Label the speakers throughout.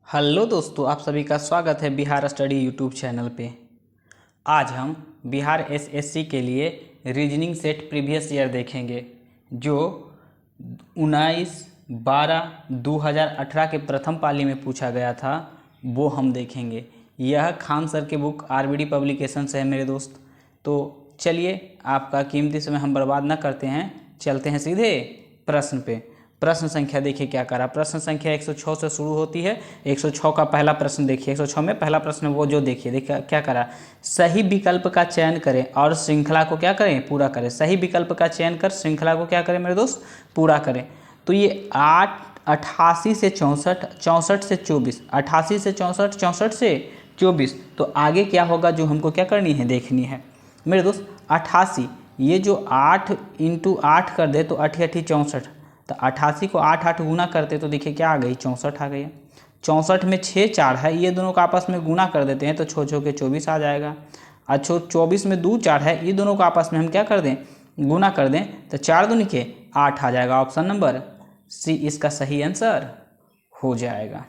Speaker 1: Hello दोस्तों, आप सभी का स्वागत है बिहार स्टडी यूट्यूब चैनल पे। आज हम बिहार एसएससी के लिए रीजनिंग सेट प्रीवियस ईयर देखेंगे जो 19/12/2018 के प्रथम पाली में पूछा गया था, वो हम देखेंगे। यह खान सर के बुक आरबीडी पब्लिकेशन से है मेरे दोस्त। तो चलिए, आपका कीमती समय हम बर्बाद ना करते हैं, चलते हैं सीधे प्रश्न पे। प्रश्न संख्या देखिए क्या करा। प्रश्न संख्या 106 से शुरू होती है। 106 का पहला प्रश्न देखिए। 106 में पहला प्रश्न वो जो देखिए क्या करा। सही विकल्प का चयन करें और श्रृंखला को क्या करें, पूरा करें। सही विकल्प का चयन कर श्रृंखला को क्या करें मेरे दोस्त, पूरा करें। तो ये 88 से 64, 64 से 24, 88 से 64, 64 से 24, तो आगे क्या होगा जो हमको क्या करनी है, देखनी है मेरे दोस्त। 88, ये जो 8 × 8 कर दे तो 8 8 64, तो 88 को 8 8 गुना करते तो देखिए क्या आ गई, 64 आ गई। 64 में 6 4 है, ये दोनों को आपस में गुना कर देते हैं तो 6 6 के 24 आ जाएगा। अच्छा, 24 में 2 4 है, ये दोनों को आपस में हम क्या कर दें, गुना कर दें तो 4 दूनी के 8 आ जाएगा। ऑप्शन नंबर सी इसका सही आंसर हो जाएगा।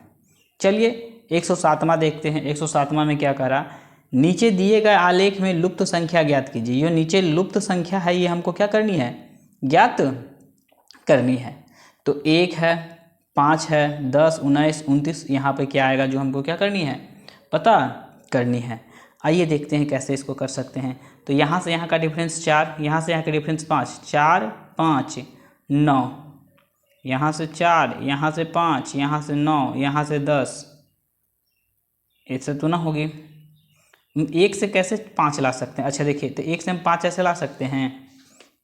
Speaker 1: चलिए 107वां देखते हैं। 107वां में क्या करा, नीचे दिए गए आलेख में लुप्त संख्या ज्ञात कीजिए। ये नीचे लुप्त संख्या है, ये हमको क्या करनी है, ज्ञात करनी है। तो 1 है, 5 है, 10, 19, 29, यहाँ पे क्या आएगा जो हमको क्या करनी है, पता करनी है। आइए देखते हैं कैसे इसको कर सकते हैं। तो यहाँ से यहाँ का डिफरेंस 4, यहाँ से यहाँ का डिफरेंस 5, 4 5 9, यहाँ से 4, यहाँ से 5, यहाँ से 9, यहाँ से 10, इससे तो ना होगी। 1 से कैसे 5 ला सकते हैं, अच्छा देखिए, तो 1 से हम 5 ऐसे ला सकते हैं।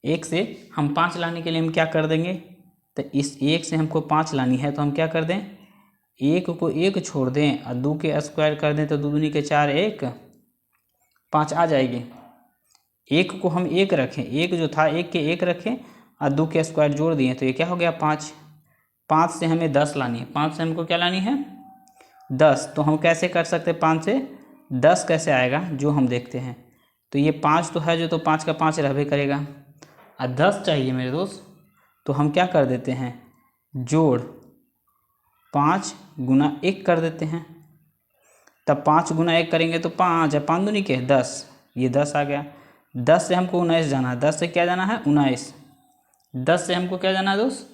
Speaker 1: 1 से हम 5 लाने के लिए हम क्या कर देंगे, तो इस 1 से हमको 5 लानी है तो हम क्या कर दें, 1 को 1 छोड़ दें और 2 के स्क्वायर कर दें तो 2 दूनी के 4, 1 5 आ जाएगी। 1 को हम 1 रखें, 1 जो था 1 के 1 रखें और 2 के स्क्वायर जोड़ दिए तो ये क्या हो गया, 5। 5 से हमें 10 लानी है, 5 से हमको क्या लानी है, 10। तो हम कैसे कर सकते हैं, 5 से 10 कैसे आएगा जो हम देखते हैं। तो ये 5 तो है जो, तो 5 का 5 रहबे करेगा और 10 चाहिए मेरे दोस्त। तो हम क्या कर देते हैं, जोड़ 5 × 1 कर देते हैं। तब 5 × 1 करेंगे तो 5 है, 5 दूनी के 10, ये 10 आ गया। 10 से हमको 19 जाना है, 10 से क्या जाना है, 19। 10 से हमको क्या जाना है दोस्त,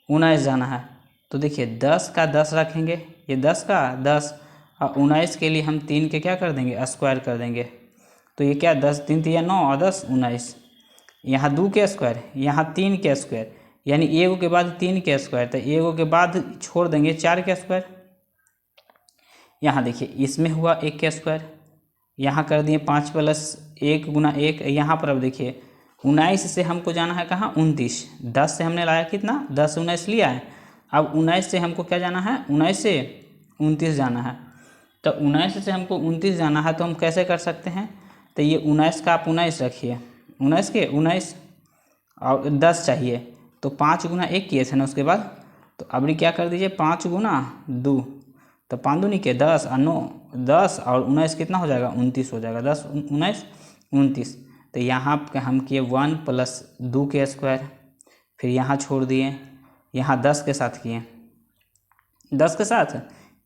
Speaker 1: 19 जाना है। तो देखिए 10 का 10 रखेंगे, ये 10 का 10 और 19 के लिए हम 3 के क्या कर देंगे, स्क्वायर कर देंगे। तो ये क्या, 10 3 3 9 और 10 19, यहाँ 2 के स्क्वायर, यहाँ 3 के स्क्वायर, यानी 1 के बाद 3 के स्क्वायर, तो 1 के बाद छोड़ देंगे 4 के स्क्वायर। यहाँ देखिए इसमें हुआ 1 के स्क्वायर, यहाँ कर दिए 5 + 1 × 1। यहाँ पर अब देखिए 19 से हमको जाना है कहाँ, 29। 10 से हमने लाया कितना, 10 19 लिया है। अब 19 से हमको क्या जाना है, 19 से 29 जाना है। तो 19 से हमको 29 जाना है तो हम कैसे कर सकते हैं, तो ये 19 का आप 19 रखिए, 19 के 19 और 10 चाहिए तो 5 × 1 किए थे ना उसके बाद। तो अभी क्या कर दीजिए, 5 × 2, तो 5 दूनी के 10 और 9 10 और 19 कितना हो जाएगा, 29 हो जाएगा। 10 19 29। तो यहाँ पे हम किए 1 + 2 के स्क्वायर, फिर यहाँ छोड़ दिए, यहाँ 10 के साथ किए, 10 के साथ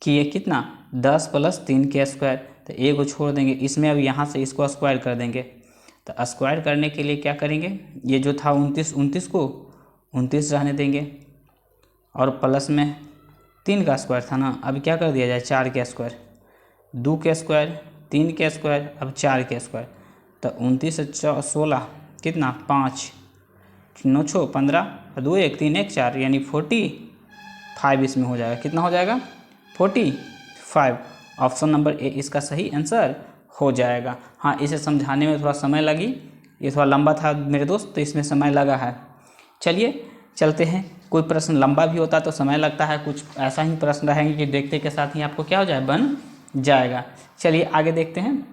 Speaker 1: किए कितना, 10 + 3 के स्क्वायर, तो 1 को छोड़ देंगे। इसमें अब यहाँ से इसको स्क्वायर कर देंगे। तो स्क्वायर करने के लिए क्या करेंगे, ये जो था 29, 29 को 29 रहने देंगे और प्लस में 3 का स्क्वायर था ना, अब क्या कर दिया जाए, 4 के स्क्वायर, 2 के स्क्वायर, 3 के स्क्वायर, अब 4 के स्क्वायर। तो 29 से 16 कितना, 5 9 6 15 2 1 3 1 4, यानी 45 इसमें हो जाएगा। कितना हो जाएगा, 45। ऑप्शन नंबर ए इसका सही आंसर हो जाएगा। हाँ, इसे समझाने में थोड़ा समय लगी, ये थोड़ा लंबा था मेरे दोस्त, तो इसमें समय लगा है। चलिए चलते हैं। कोई प्रश्न लंबा भी होता है तो समय लगता है, कुछ ऐसा ही प्रश्न रहेंगे कि देखते के साथ ही आपको क्या हो जाए, बन जाएगा। चलिए आगे देखते हैं।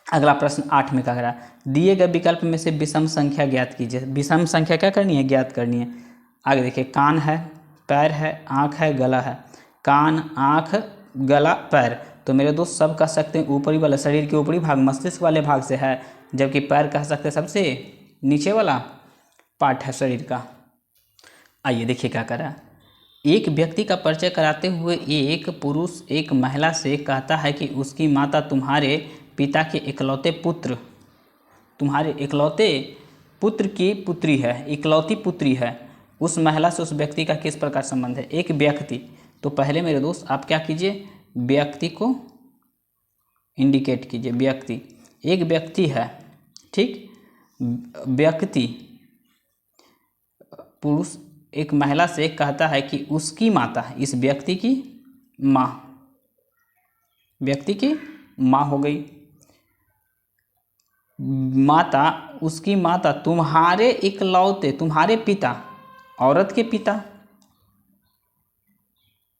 Speaker 1: अगला प्रश्न 8 में कह रहा है, दिए गए विकल्प में से विषम संख्या ज्ञात कीजिए। विषम संख्या क्या करनी है, ज्ञात करनी है। आगे देखिए, कान है, पैर है, आँख है, गला है। कान, आँख, गला, पैर, तो मेरे दोस्त सब कह सकते हैं ऊपरी वाला, शरीर के ऊपरी भाग, मस्तिष्क वाले भाग से है, जबकि पैर कह सकते हैं सबसे नीचे वाला पार्ट है शरीर का। आइए देखिए क्या करा, एक व्यक्ति का परिचय कराते हुए एक पुरुष एक महिला से कहता है कि उसकी माता तुम्हारे पिता के इकलौते पुत्र, तुम्हारे इकलौते पुत्र की पुत्री है, इकलौती पुत्री है। उस महिला से उस व्यक्ति का किस प्रकार संबंध है? एक व्यक्ति, तो पहले मेरे दोस्त आप क्या कीजिए, व्यक्ति को इंडिकेट कीजिए। व्यक्ति, एक व्यक्ति है, ठीक। व्यक्ति पुरुष एक महिला से कहता है कि उसकी माता, इस व्यक्ति की माँ, व्यक्ति की माँ हो गई। माता, उसकी माता तुम्हारे इकलौते, तुम्हारे पिता, औरत के पिता,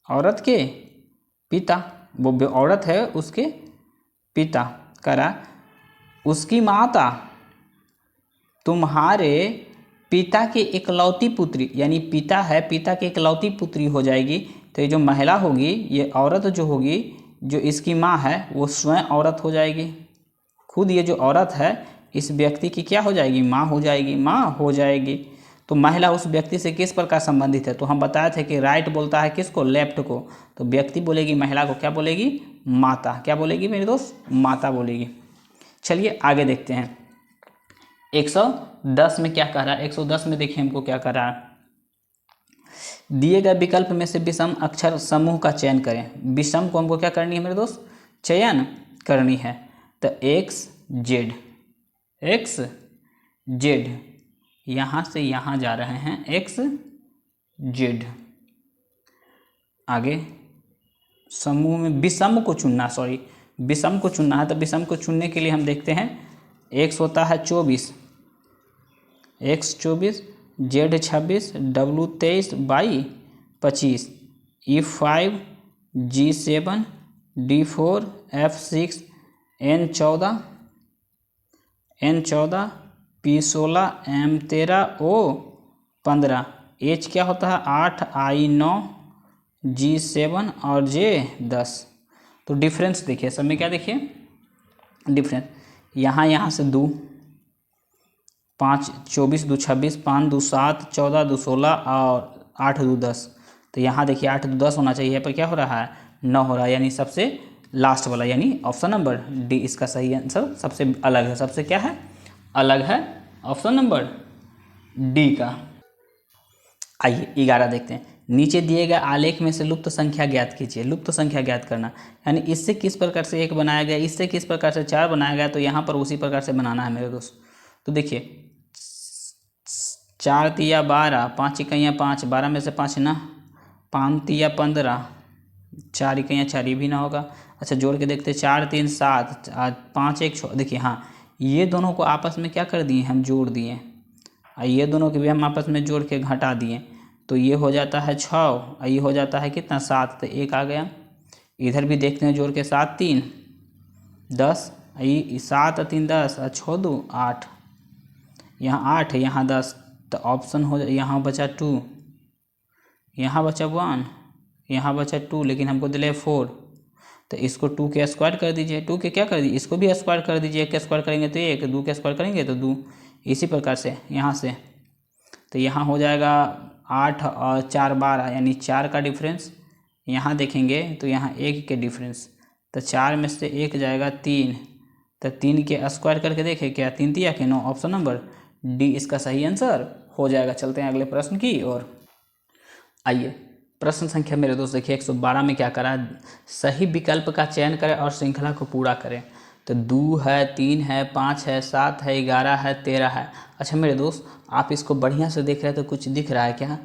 Speaker 1: औरत के पिता, वो औरत है उसके पिता करा, उसकी माता तुम्हारे पिता की इकलौती पुत्री, यानी पिता है, पिता की इकलौती पुत्री हो जाएगी। तो ये जो महिला होगी, ये औरत जो होगी, जो इसकी माँ है, वो स्वयं औरत हो जाएगी। खुद ये जो औरत है इस व्यक्ति की क्या हो जाएगी? माँ हो जाएगी, माँ हो जाएगी। तो महिला उस व्यक्ति से किस प्रकार संबंधित है? तो हम बताए थे कि राइट बोलता है किसको? लेफ्ट को। तो व्यक्ति बोलेगी महिला को, क्या बोलेगी? माता। क्या बोलेगी मेरे दोस्त? माता बोलेगी। चलिए आगे देखते हैं। 110 में क्या कह रहा है? 110 में देखिए हमको क्या कह रहा है। दिए गए विकल्प में से विषम अक्षर समूह का चयन करें। विषम को हमको क्या करनी है मेरे दोस्त? चयन करनी है। तो एक्स जेड, एक्स जेड, यहाँ से यहाँ जा रहे हैं, एक्स जेड। आगे समूह में विषम को चुनना, सॉरी विषम को चुनना है। तो विषम को चुनने के लिए हम देखते हैं, एक्स होता है 24, X 24, Z 26, W 23, Y 25, E5, G7, D4, F6, N14, P16, M13, O15, H क्या होता है? 8, I9, G7 और J10। तो डिफरेंस देखिए, सब में क्या देखिए डिफरेंस। यहाँ से 2, 5, 24 2 26, 5 2 7, 14 2 16 और 8 2 10। तो यहाँ देखिए 8 2 10 होना चाहिए, यहाँ पर क्या हो रहा है? 9 हो रहा है, यानी सबसे लास्ट वाला, यानी ऑप्शन नंबर डी इसका सही आंसर सबसे अलग है। सबसे क्या है? अलग है, ऑप्शन नंबर डी का। आइए 11 देखते हैं। नीचे दिए गए आलेख में से लुप्त संख्या ज्ञात कीजिए। लुप्त संख्या ज्ञात करना, यानी इससे किस प्रकार से 1 बनाया गया, इससे किस प्रकार से 4 बनाया गया, तो यहाँ पर उसी प्रकार से बनाना है मेरे दोस्त। तो देखिए 4 तिया 12, 5 इकाइयाँ 5, 12 में से 5 ना, 5 तिया 15, 4 इकाइयाँ 4, ये भी ना होगा। अच्छा जोड़ के देखते, 4 3 7, 5 1 6। देखिए हाँ, ये दोनों को आपस में क्या कर दिए? हम जोड़ दिए, और ये दोनों के भी हम आपस में जोड़ के घटा दिए। तो ये हो जाता है 6, और ये हो जाता है कितना? 7। तो 1 आ गया। इधर भी देखते हैं जोड़ के, 7 3 10, 7 3 10, 6 2 8, यहाँ 8, यहाँ 10। तो ऑप्शन हो, यहाँ बचा 2, यहाँ बचा 1, यहाँ बचा 2, लेकिन हमको दिले 4। तो इसको 2 के स्क्वायर कर दीजिए। 2 के क्या कर दीजिए? इसको भी स्क्वायर कर दीजिए। 1 के स्क्वायर करेंगे तो 1, 2 के स्क्वायर करेंगे तो 2, इसी प्रकार से यहाँ से। तो यहाँ हो जाएगा 8 और 4 12, यानी 4 का डिफरेंस। यहाँ देखेंगे तो यहाँ 1 के डिफरेंस। तो 4 में से 1 जाएगा 3, तो 3 के स्क्वायर करके देखें, क्या 3 तिया के 9, ऑप्शन नंबर डी इसका सही आंसर हो जाएगा। चलते हैं अगले प्रश्न की ओर। आइए प्रश्न संख्या मेरे दोस्त देखिए 112 में क्या करा? सही विकल्प का चयन करें और श्रृंखला को पूरा करें। तो 2 है, 3 है, 5 है, 7 है, 11 है, 13 है। अच्छा मेरे दोस्त आप इसको बढ़िया से देख रहे हैं तो कुछ दिख रहा है क्या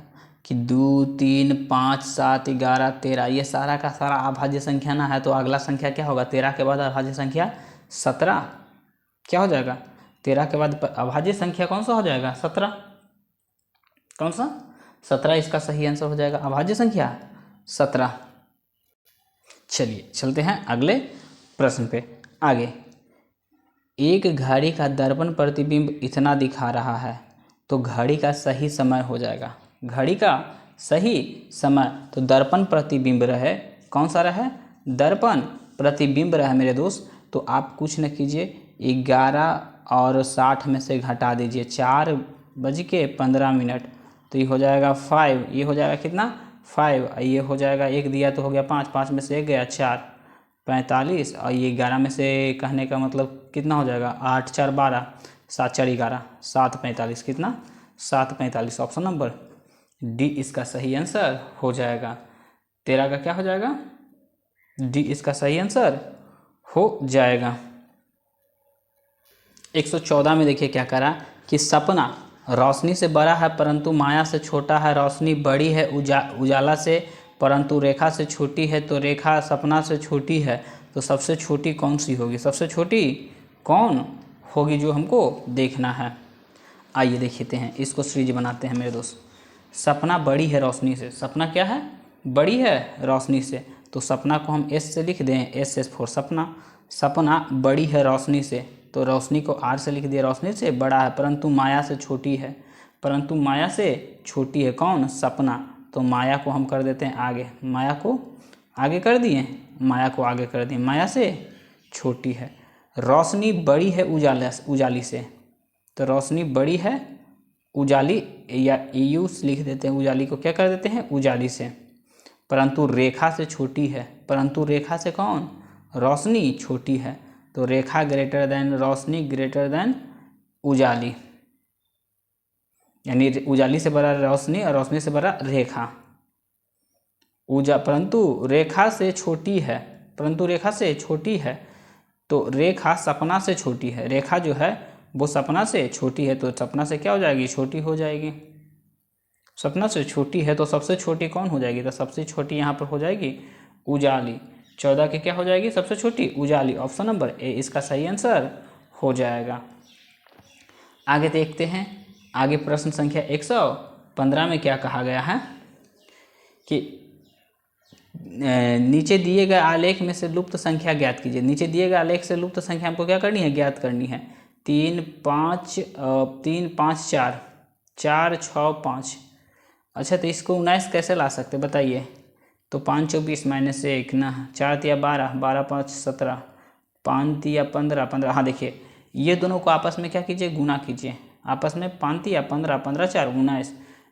Speaker 1: कि 2 3 5 7 11 13 ये सारा का सारा अभाज्य संख्या ना है? तो अगला संख्या क्या होगा? 13 के बाद अभाज्य संख्या 17 क्या हो जाएगा? 13 के बाद अभाज्य संख्या कौन सा हो जाएगा? 17। कौन सा? 17 इसका सही आंसर हो जाएगा, अभाज्य संख्या 17। चलिए चलते हैं अगले प्रश्न पे आगे। एक घड़ी का दर्पण प्रतिबिंब इतना दिखा रहा है, तो घड़ी का सही समय हो जाएगा। घड़ी का सही समय, तो दर्पण प्रतिबिंब रहे, कौन सा रहे? दर्पण प्रतिबिंब रहे मेरे दोस्त। तो आप कुछ न कीजिए, 11 और 60 में से घटा दीजिए 4:15। तो ये हो जाएगा 5, ये हो जाएगा कितना? 5, ये हो जाएगा 1 दिया तो हो गया 5, 5 में से 1 गया 4, 45, और ये 11 में से कहने का मतलब कितना हो जाएगा 8 4 12, 7 4 11, 7 45, कितना 7 45, ऑप्शन नंबर डी इसका सही आंसर हो जाएगा। 13 का क्या हो जाएगा, डी इसका सही आंसर हो जाएगा। 114 में देखिए क्या करा कि सपना रोशनी से बड़ा है परंतु माया से छोटा है, रोशनी बड़ी है उजाला से परंतु रेखा से छोटी है, तो रेखा सपना से छोटी है, तो सबसे छोटी कौन सी होगी, सबसे छोटी कौन होगी जो हमको देखना है। आइए देखते हैं, इसको सीरीज बनाते हैं मेरे दोस्त। सपना बड़ी है रोशनी से, सपना क्या है, बड़ी है रोशनी से, तो सपना को हम एस से लिख दें, एस फॉर सपना। सपना बड़ी है रोशनी से, तो रोशनी को आर से लिख दिया, रोशनी से बड़ा है परंतु माया से छोटी है, परंतु माया से छोटी है कौन, सपना, तो माया को हम कर देते हैं आगे, माया को आगे कर दिए, माया को आगे कर दिए, माया से छोटी है। रोशनी बड़ी है उजाली से, तो रोशनी बड़ी है उजाली, या यू लिख देते हैं, उजाली को क्या कर देते हैं उजाली से, परंतु रेखा से छोटी है, परंतु रेखा से कौन, रोशनी छोटी है, तो रेखा ग्रेटर देन रोशनी ग्रेटर देन उजाली, यानी उजाली से बड़ा रोशनी और रोशनी से बड़ा रेखा। परंतु रेखा से छोटी है, परंतु रेखा से छोटी है, तो रेखा सपना से छोटी है, रेखा जो है वो सपना से छोटी है, तो सपना से क्या हो जाएगी, छोटी हो जाएगी। सपना से छोटी है तो सबसे छोटी कौन हो जाएगी, तो सबसे छोटी यहाँ पर हो जाएगी उजाली। 14 की क्या हो जाएगी सबसे छोटी, उजाली, ऑप्शन नंबर ए इसका सही आंसर हो जाएगा। आगे देखते हैं, आगे प्रश्न संख्या 115 में क्या कहा गया है कि नीचे दिए गए आलेख में से लुप्त संख्या ज्ञात कीजिए। नीचे दिए गए आलेख से लुप्त संख्या हमको क्या करनी है, ज्ञात करनी है। 3 5 4, 4 6 5। अच्छा, तो इसको 19 कैसे ला सकते बताइए, तो 5 24 माइनस 1 ना, 4 तिया 12, 12 5 17, 5 तिया 15, 15। हाँ देखिए, ये दोनों को आपस में क्या कीजिए, गुना कीजिए, आपस में 5 तिया 15, 15 4 19,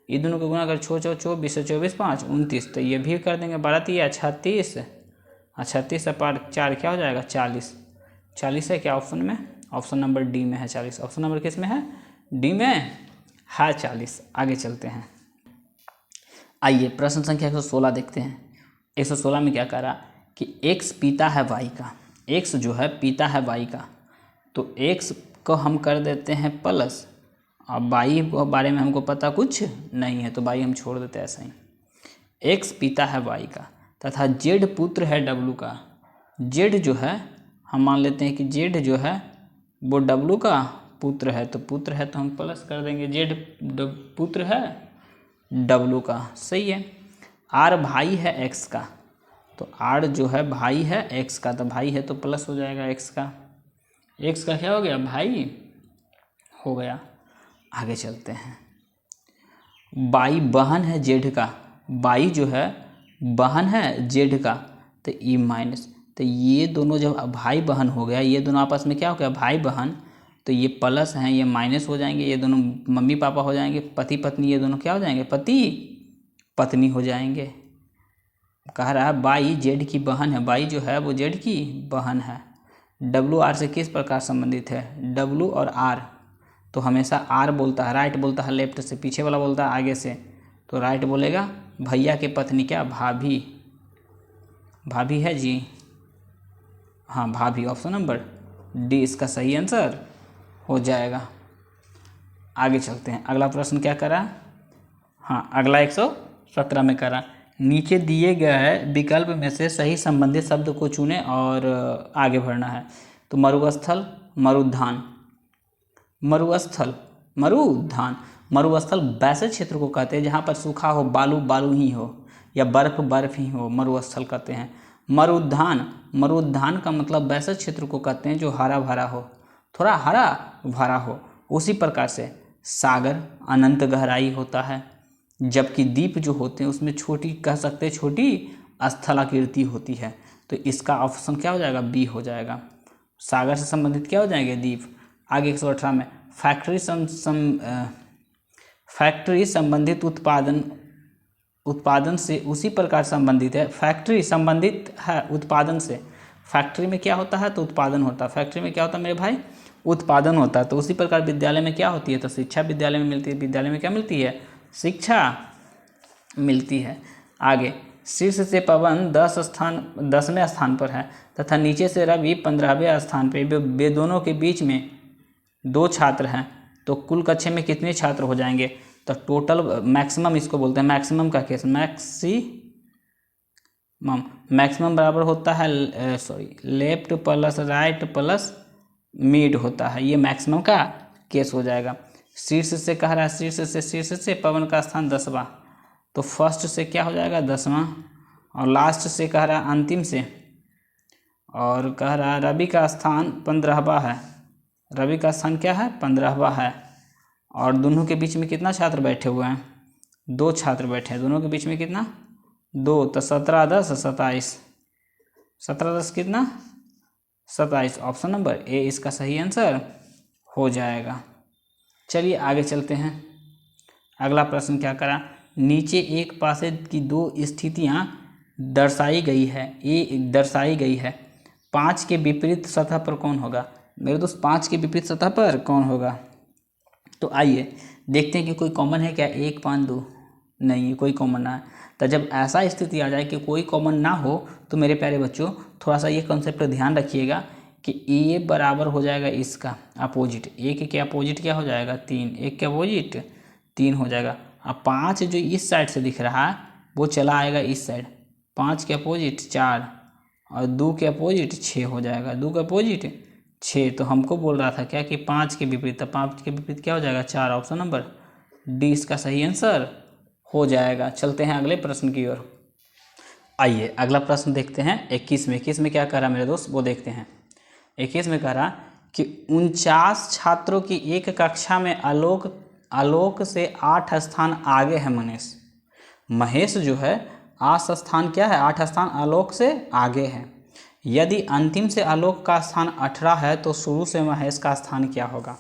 Speaker 1: ये दोनों को गुना कर 6 6 24, 24 5 29, तो ये भी कर देंगे 12 तिया 36, 36 से 4 क्या हो जाएगा 40, 40 है क्या ऑप्शन में, ऑप्शन नंबर डी में है 40, ऑप्शन नंबर किस में है, डी में है 40। आगे चलते हैं, आइए प्रश्न संख्या 116 देखते हैं। 116 में क्या कह रहा कि x पिता है y का, x जो है पिता है y का, तो x को हम कर देते हैं प्लस, अब y के बारे में हमको पता कुछ नहीं है तो y हम छोड़ देते हैं ऐसा ही। x पिता है y का तथा z पुत्र है w का, z जो है हम मान लेते हैं कि z जो है वो w का पुत्र है, तो पुत्र है तो हम प्लस कर देंगे, z पुत्र है w का, सही है। r भाई है x का, तो r जो है भाई है x का, तो भाई है तो प्लस हो जाएगा x का, x का क्या हो गया भाई हो गया। आगे चलते हैं, बाई बहन है जेड का, बाई जो है बहन है जेड का, तो ई माइनस, तो ये दोनों जब भाई बहन हो गया, ये दोनों आपस में क्या हो गया भाई बहन, तो ये प्लस हैं ये माइनस हो जाएंगे, ये दोनों मम्मी पापा हो जाएंगे, पति पत्नी ये दोनों क्या हो जाएंगे पति पत्नी हो जाएंगे। कह रहा है बाई जेड की बहन है, बाई जो है वो जेड की बहन है। डब्लू आर से किस प्रकार संबंधित है, डब्लू और आर, तो हमेशा आर बोलता है राइट बोलता है लेफ्ट से, पीछे वाला बोलता है आगे से, तो राइट बोलेगा। भैया के पत्नी क्या भाभी, भाभी है जी, हाँ भाभी, ऑप्शन नंबर डी इसका सही आंसर हो जाएगा। आगे चलते हैं, अगला प्रश्न क्या करा, हाँ अगला 117 में करा, नीचे दिए गए विकल्प में से सही संबंधित शब्द को चुने और आगे बढ़ना है। तो मरुस्थल मरुद्यान, मरुस्थल मरुद्यान, मरुस्थल वैसे क्षेत्र को कहते हैं जहाँ पर सूखा हो, बालू बालू ही हो या बर्फ बर्फ ही हो, मरुस्थल कहते हैं। मरुद्यान, मरुद्यान का मतलब वैसे क्षेत्र को कहते हैं जो हरा भरा हो, थोड़ा हरा भरा हो। उसी प्रकार से सागर अनंत गहराई होता है, जबकि द्वीप जो होते हैं उसमें छोटी कह सकते हैं छोटी स्थलाकृति होती है, तो इसका ऑप्शन क्या हो जाएगा बी हो जाएगा। सागर से संबंधित क्या हो जाएंगे द्वीप। आगे 118 में फैक्ट्री संबंधित उत्पादन उत्पादन से उसी प्रकार संबंधित है। फैक्ट्री संबंधित है उत्पादन से। फैक्ट्री में क्या होता है? तो उत्पादन होता है। फैक्ट्री में क्या होता है मेरे भाई? उत्पादन होता है। तो उसी प्रकार विद्यालय में क्या होती है? तो शिक्षा विद्यालय में मिलती है। विद्यालय में क्या मिलती है? शिक्षा मिलती है। आगे, शीर्ष से पवन 10वें स्थान पर है तथा नीचे से रवि 15वें स्थान पर। वे दोनों के बीच में 2 छात्र हैं, तो कुल कक्षा में कितने छात्र हो जाएंगे? तो टोटल मैक्सिमम इसको बोलते हैं। मैक्सिमम का केस मैक्सिमम बराबर होता है left plus right plus mid होता है। ये मैक्सिमम का केस हो जाएगा। शीर्ष से कह रहा है, शीर्ष से पवन का स्थान 10वां, तो फर्स्ट से क्या हो जाएगा? 10वां। और लास्ट से कह रहा है अंतिम से, और कह रहा है रवि का स्थान 15वां है। रवि का स्थान क्या है? 15वां है। और दोनों के बीच में कितना छात्र बैठे हुए हैं? 2 छात्र बैठे हैं। दोनों के बीच में कितना? 2। तो 17 10 27। 17 10 कितना? 27। ऑप्शन नंबर ए इसका सही आंसर हो जाएगा। चलिए आगे चलते हैं। अगला प्रश्न क्या करा? नीचे एक पासे की 2 स्थितियां दर्शाई गई है। 5 के विपरीत सतह पर कौन होगा? मेरे दोस्त 5 के विपरीत सतह पर कौन होगा? तो आइए देखते हैं कि कोई कॉमन है क्या? 1 5 2 नहीं है, कोई कॉमन ना है। तो जब ऐसा स्थिति आ जाए कि कोई कॉमन ना हो, तो मेरे प्यारे बच्चों थोड़ा सा ये कॉन्सेप्ट ध्यान रखिएगा कि ए बराबर हो जाएगा इसका अपोजिट। 1 के अपोजिट क्या हो जाएगा? 3। 1 के अपोजिट 3 हो जाएगा। अब 5 जो इस साइड से दिख रहा है वो चला आएगा इस साइड। 5 के अपोजिट 4 और 2 के अपोजिट 6 हो जाएगा। 2 के अपोजिट 6। तो हमको बोल रहा था क्या कि 5 के विपरीत, तो 5 के विपरीत क्या हो जाएगा? 4। ऑप्शन नंबर डी इसका सही आंसर हो जाएगा। चलते हैं अगले प्रश्न की ओर। आइए अगला प्रश्न देखते हैं 21 में। 21 में क्या कह रहा मेरे दोस्त वो देखते हैं। 21 में कह रहा कि 49 छात्रों की एक कक्षा में आलोक से 8 स्थान आगे है मनीष। महेश जो है 8 स्थान क्या है? 8 स्थान आलोक से आगे है। यदि अंतिम से आलोक का स्थान 18 है तो शुरू से महेश का स्थान क्या होगा?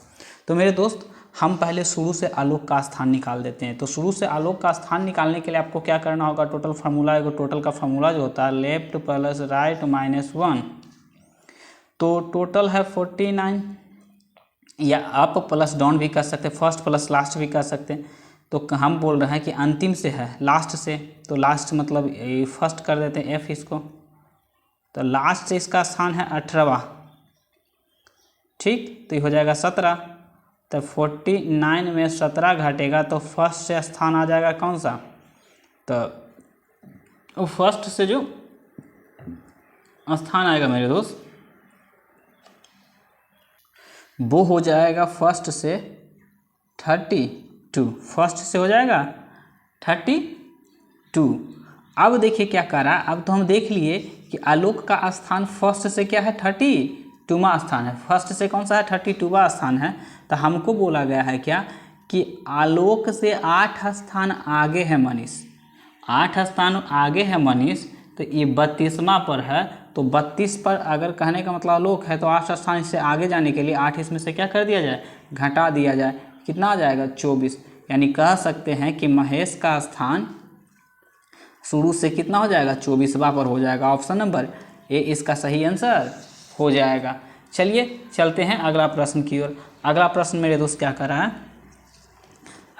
Speaker 1: तो मेरे दोस्त हम पहले शुरू से आलोक का स्थान निकाल देते हैं। तो शुरू से आलोक का स्थान निकालने के लिए आपको क्या करना होगा? टोटल फार्मूला, टोटल का फार्मूला जो होता है लेफ्ट प्लस राइट -1, तो टोटल है 49, या अप प्लस डाउन भी कर सकते हैं, फर्स्ट प्लस लास्ट भी कर सकते हैं। तो हम बोल रहे हैं कि अंतिम से है लास्ट से, तो लास्ट मतलब फर्स्ट कर देते हैं एफ इसको। तो लास्ट से इसका स्थान है 18वां, ठीक, तो ये हो जाएगा 17। तो 49 में 17 घटेगा तो फर्स्ट से स्थान आ जाएगा कौन सा? तो फर्स्ट से जो स्थान आएगा मेरे दोस्त वो हो जाएगा फर्स्ट से 32। फर्स्ट से हो जाएगा 32। अब देखिए क्या कर रहा है। अब तो हम देख लिए कि आलोक का स्थान फर्स्ट से क्या है? 32वां स्थान है। फर्स्ट से कौन सा है? 32वां स्थान है। तो हमको बोला गया है क्या कि आलोक से 8 स्थान आगे है मनीष। 8 स्थान आगे है मनीष, तो ये 32वां पर है। तो 32 पर अगर कहने का मतलब आलोक है तो 8 स्थान से आगे जाने के लिए 8 इसमें से क्या कर दिया जाए? घटा दिया जाए। कितना आ जाएगा? 24। यानी कह सकते हैं कि महेश का स्थान शुरू से कितना हो जाएगा? 24वां पर हो जाएगा। ऑप्शन नंबर ए इसका सही आंसर हो जाएगा। चलिए चलते हैं अगला प्रश्न की ओर। अगला प्रश्न मेरे दोस्त क्या कर रहा है?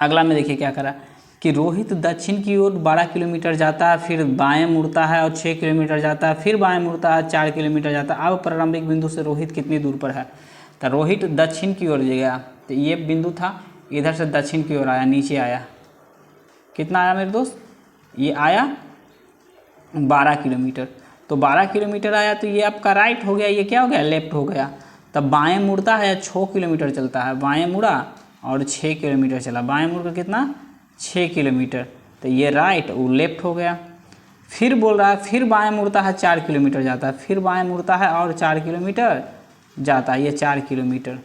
Speaker 1: अगला में देखिए क्या कर रहा है कि रोहित दक्षिण की ओर 12 किलोमीटर जाता है, फिर बाएं मुड़ता है और 6 किलोमीटर जाता है, फिर बाएं मुड़ता है 4 किलोमीटर जाता है। अब प्रारंभिक बिंदु से रोहित कितनी दूर पर है? तो रोहित दक्षिण की ओर गया, तो ये बिंदु था, इधर से दक्षिण की ओर आया, नीचे आया। कितना आया मेरे दोस्त? ये आया 12 किलोमीटर। तो 12 किलोमीटर आया तो ये आपका राइट हो गया, ये क्या हो गया? लेफ्ट हो गया। तब बाएं मुड़ता है 6 किलोमीटर चलता है, बाएं मुड़ा और 6 किलोमीटर चला। बाएं मुड़ कर कितना? 6 किलोमीटर। तो ये राइट, वो लेफ्ट हो गया। फिर बोल रहा है फिर बाएं मुड़ता है 4 किलोमीटर जाता है, फिर बाएं मुड़ता है और 4 किलोमीटर जाता है, ये 4 किलोमीटर।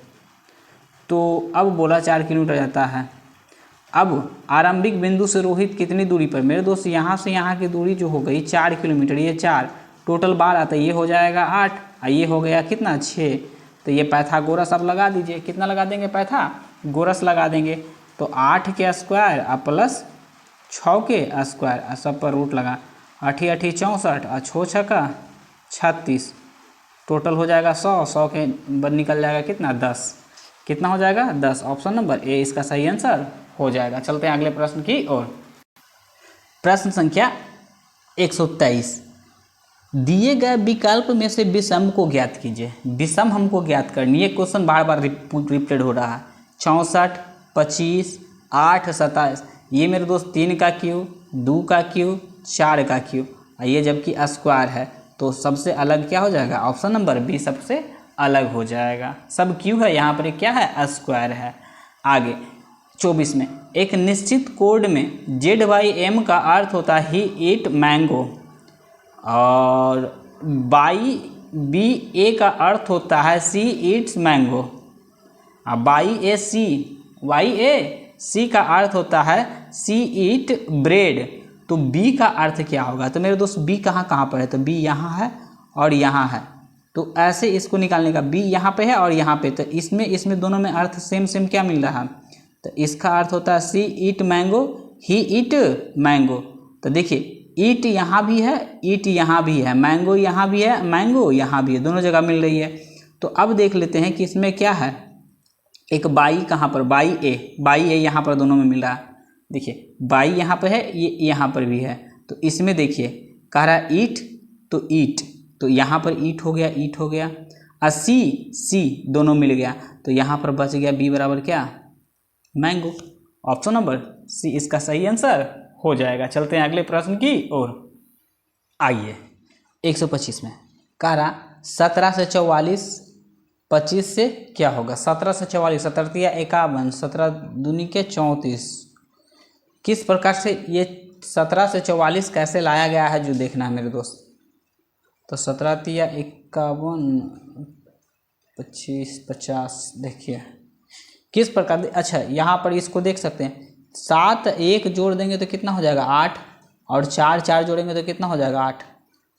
Speaker 1: तो अब बोला 4 किलोमीटर जाता है। अब आरंभिक बिंदु से रोहित कितनी दूरी पर? मेरे दोस्त यहाँ से यहाँ की दूरी जो हो गई 4 किलोमीटर, ये 4 टोटल 12, तो ये हो जाएगा 8 और ये हो गया कितना? 6। तो ये पाइथागोरस अब लगा दीजिए। कितना लगा देंगे? पाइथागोरस लगा देंगे। तो 8 के स्क्वायर और प्लस 6 के स्क्वायर, सब पर रूट लगा, 8 8 64 और 6 6 का 36, टोटल हो जाएगा 100, 100 के बाद निकल जाएगा कितना 10, कितना हो जाएगा 10। ऑप्शन नंबर ए इसका सही आंसर हो जाएगा। चलते हैं अगले प्रश्न की ओर। प्रश्न संख्या 123, दिए गए विकल्प में से विषम को ज्ञात कीजिए। विषम हमको ज्ञात करनी है, क्वेश्चन बार बार रिपीटेड हो रहा है। 64, 25, 8, 27, ये मेरे दोस्त 3 का क्यूब, 2 का क्यूब, 4 का क्यूब, ये जबकि स्क्वायर है तो सबसे अलग क्या हो जाएगा, ऑप्शन नंबर बी सबसे अलग हो जाएगा। सब क्यू है, यहाँ पर क्या है, स्क्वायर है। आगे 24 में, एक निश्चित कोड में Z/M का अर्थ होता है ही ईट मैंगो, और BA का अर्थ होता है सी ईट्स मैंगो, और YAC का अर्थ होता है सी ईट ब्रेड, तो B का अर्थ क्या होगा। तो मेरे दोस्त B कहाँ पर है, तो B यहाँ है और यहाँ है, तो ऐसे इसको निकालने का, B यहाँ पे है और यहाँ पे, तो इसमें दोनों में अर्थ सेम क्या मिल रहा है, तो इसका अर्थ होता है सी ईट मैंगो, ही ईट मैंगो। तो देखिए ईट यहाँ भी है, ईट यहाँ भी है, मैंगो यहाँ भी है, मैंगो यहाँ भी है, दोनों जगह मिल रही है। तो अब देख लेते हैं कि इसमें क्या है, एक बाई कहाँ पर, बाई ए यहाँ पर दोनों में मिल रहा है। देखिए बाई यहाँ पर है, ये यहाँ पर भी है, तो इसमें देखिए कह रहा है ईट, तो ईट, तो यहाँ पर ईट हो गया, ईट हो गया, और सी दोनों मिल गया, तो यहाँ पर बच गया बी बराबर क्या, मैंगो। ऑप्शन नंबर सी इसका सही आंसर हो जाएगा। चलते हैं अगले प्रश्न की ओर। आइए 125 में कह रहा 17 से 44, 25 से क्या होगा, 17 से 44, 17 तिया 51, 17 दूनी के 34, किस प्रकार से ये 17 से 44 कैसे लाया गया है जो देखना है मेरे दोस्त। तो 17 तिया 51, 25, 50, देखिए किस प्रकार, अच्छा यहाँ पर इसको देख सकते हैं, 7 1 जोड़ देंगे तो कितना हो जाएगा 8, और 4 4 जोड़ेंगे तो कितना हो जाएगा 8,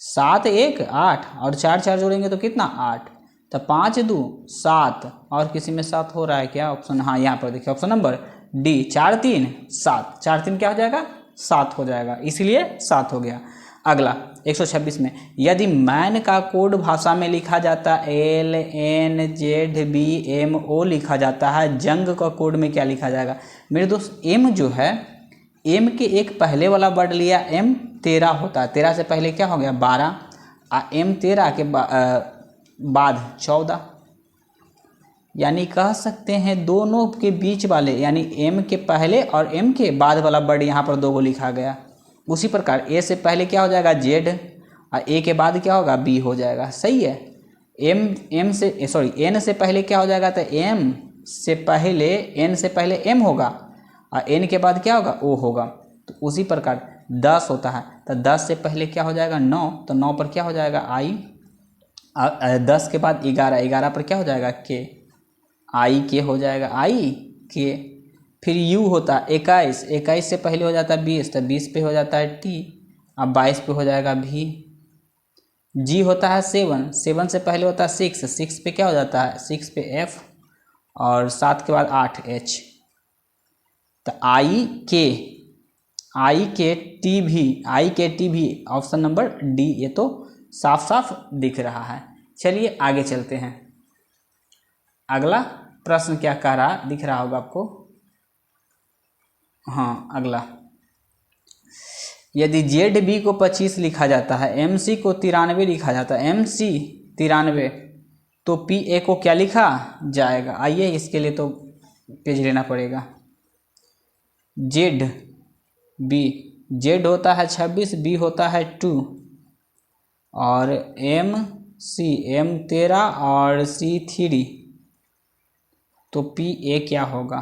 Speaker 1: 7 1 8, और 4 4 जोड़ेंगे तो कितना 8, तो 5 2 7, और किसी में 7 हो रहा है क्या ऑप्शन, हाँ यहाँ पर देखिए ऑप्शन नंबर डी, 4 3 7, 4 3 क्या हो जाएगा 7 हो जाएगा, इसलिए 7 हो गया। अगला 126 में, यदि मैन का कोड भाषा में लिखा जाता LNZBMO लिखा जाता है, जंग का कोड में क्या लिखा जाएगा। मेरे दोस्त एम जो है, एम के एक पहले वाला वर्ड लिया, M 13 होता है, 13 से पहले क्या हो गया 12, और M 13 के बाद 14, यानी कह सकते हैं दोनों के बीच वाले, यानी M के पहले और M के बाद वाला वर्ड यहाँ पर 2 को लिखा गया। उसी प्रकार ए से पहले क्या हो जाएगा Z, और ए के बाद क्या होगा बी हो जाएगा, सही है। एन से पहले क्या हो जाएगा, तो एन से पहले एम होगा, और एन के बाद क्या होगा ओ होगा। तो उसी प्रकार 10 होता है, तो 10 से पहले क्या हो जाएगा 9, तो 9 पर क्या हो जाएगा आई, 10 के बाद 11, 11 पर क्या हो जाएगा के, आई के हो जाएगा, आई के। फिर यू होता है 21, 21 से पहले हो जाता है 20, तो 20 पे हो जाता है टी, अब 22 पे हो जाएगा भी। जी होता है 7, 7 से पहले होता है 6, 6 पे क्या हो जाता है 6 पे एफ, और 7 के बाद 8 एच। तो आई के टी भी ऑप्शन नंबर डी, ये तो साफ साफ दिख रहा है। चलिए आगे चलते हैं। अगला प्रश्न क्या कह रहा दिख रहा होगा आपको, हाँ अगला, यदि ZB को 25 लिखा जाता है, MC को 93 लिखा जाता है, MC 93, तो PA को क्या लिखा जाएगा। आइए इसके लिए तो पेज लेना पड़ेगा। Z होता है 26, B होता है 2, और M 13 और C 3, तो PA क्या होगा।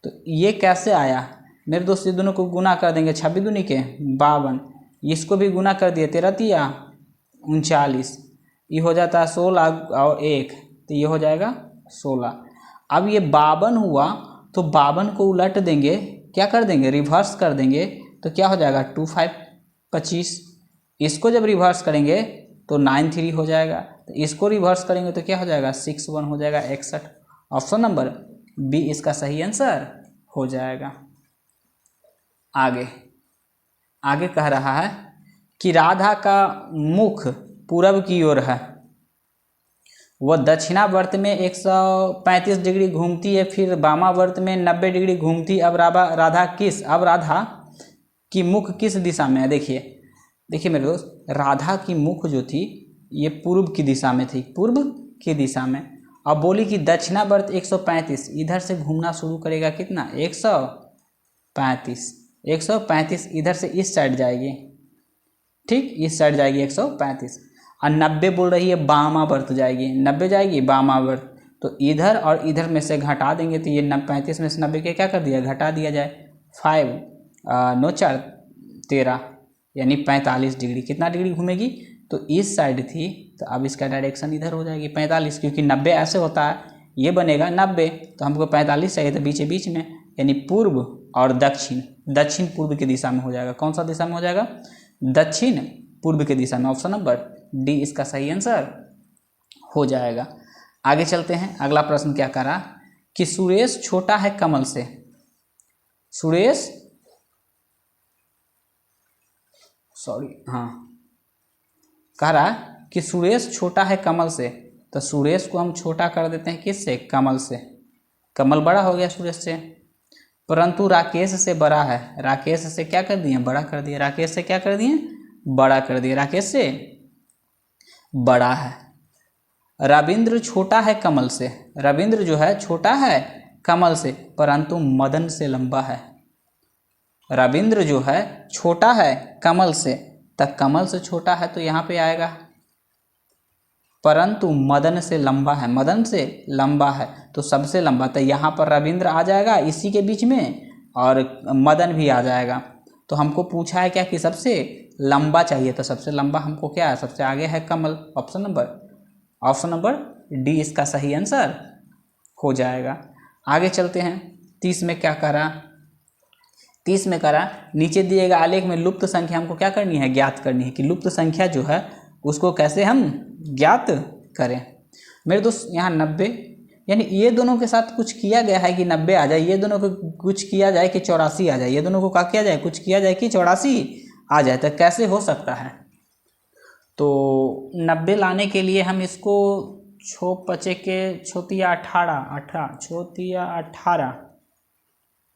Speaker 1: तो ये कैसे आया मेरे दोस्त, ये दोनों को गुना कर देंगे, 26 दूनी के 52, इसको भी गुना कर दिए, 13 तिया 39, ये हो जाता है 16 और 1, तो ये हो जाएगा 16। अब ये 52 हुआ, तो 52 को उलट देंगे, क्या कर देंगे रिवर्स कर देंगे, तो क्या हो जाएगा 2 5 25, इसको जब रिवर्स करेंगे तो 9 3 हो जाएगा, तो इसको रिवर्स करेंगे तो क्या हो जाएगा 6 1 हो जाएगा 61। ऑप्शन नंबर बी इसका सही आंसर हो जाएगा। आगे आगे कह रहा है कि राधा का मुख पूरब की ओर है, वह दक्षिणावर्त में 135 डिग्री घूमती है, फिर वामावर्त में 90 डिग्री घूमती। अब राधा की मुख किस दिशा में है? देखिए मेरे दोस्त, राधा की मुख जो थी ये पूर्व की दिशा में थी, पूर्व की दिशा में। अब बोली कि दक्षिणावर्त 135, इधर से घूमना शुरू करेगा कितना? 135 इधर से इस साइड जाएगी, ठीक, इस साइड जाएगी 135। और 90 बोल रही है वामावर्त जाएगी, 90 जाएगी वामावर्त। तो इधर और इधर में से घटा देंगे तो ये 35 में से 90 के क्या कर दिया? घटा दिया जाए। 5 9 4 13 यानी 45 डिग्री। कितना डिग्री घूमेगी? तो इस साइड थी तो अब इसका डायरेक्शन इधर हो जाएगी 45, क्योंकि 90 ऐसे होता है, ये बनेगा 90, तो हमको 45 चाहिए, तो बीच में यानी पूर्व और दक्षिण पूर्व की दिशा में हो जाएगा। कौन सा दिशा में हो जाएगा? दक्षिण पूर्व की दिशा में। ऑप्शन नंबर डी इसका सही आंसर हो जाएगा। आगे चलते हैं, अगला प्रश्न क्या करा कि सुरेश छोटा है कमल से। कह रहा कि सुरेश छोटा है कमल से, तो सुरेश को हम छोटा कर देते हैं किससे? कमल से। कमल बड़ा हो गया सुरेश से, परंतु राकेश से बड़ा है। राकेश से क्या कर दिए? बड़ा कर दिए। राकेश से क्या कर दिए? बड़ा कर दिए। राकेश से बड़ा है। रविंद्र छोटा है कमल से। रविंद्र जो है छोटा है कमल से, परंतु मदन से लंबा है। रविंद्र जो है छोटा है कमल से, तक कमल से छोटा है तो यहाँ पे आएगा, परंतु मदन से लंबा है। मदन से लंबा है तो सबसे लंबा, तो यहाँ पर रविंद्र आ जाएगा इसी के बीच में और मदन भी आ जाएगा। तो हमको पूछा है क्या कि सबसे लंबा चाहिए, तो सबसे लंबा हमको क्या है? सबसे आगे है कमल। ऑप्शन नंबर डी इसका सही आंसर हो जाएगा। आगे चलते हैं, 30 में क्या करा? 30 में करा नीचे दिएगा आलेख में लुप्त संख्या हमको क्या करनी है? ज्ञात करनी है कि लुप्त संख्या जो है उसको कैसे हम ज्ञात करें। मेरे दोस्त यहाँ 90 यानी ये दोनों के साथ कुछ किया गया है कि 90 आ जाए, ये दोनों को कुछ किया जाए कि 84 आ जाए, ये दोनों को क्या किया जाए? कुछ किया जाए कि 84 आ जाए, तो कैसे हो सकता है? तो 90 लाने के लिए हम इसको 6 पचे के 18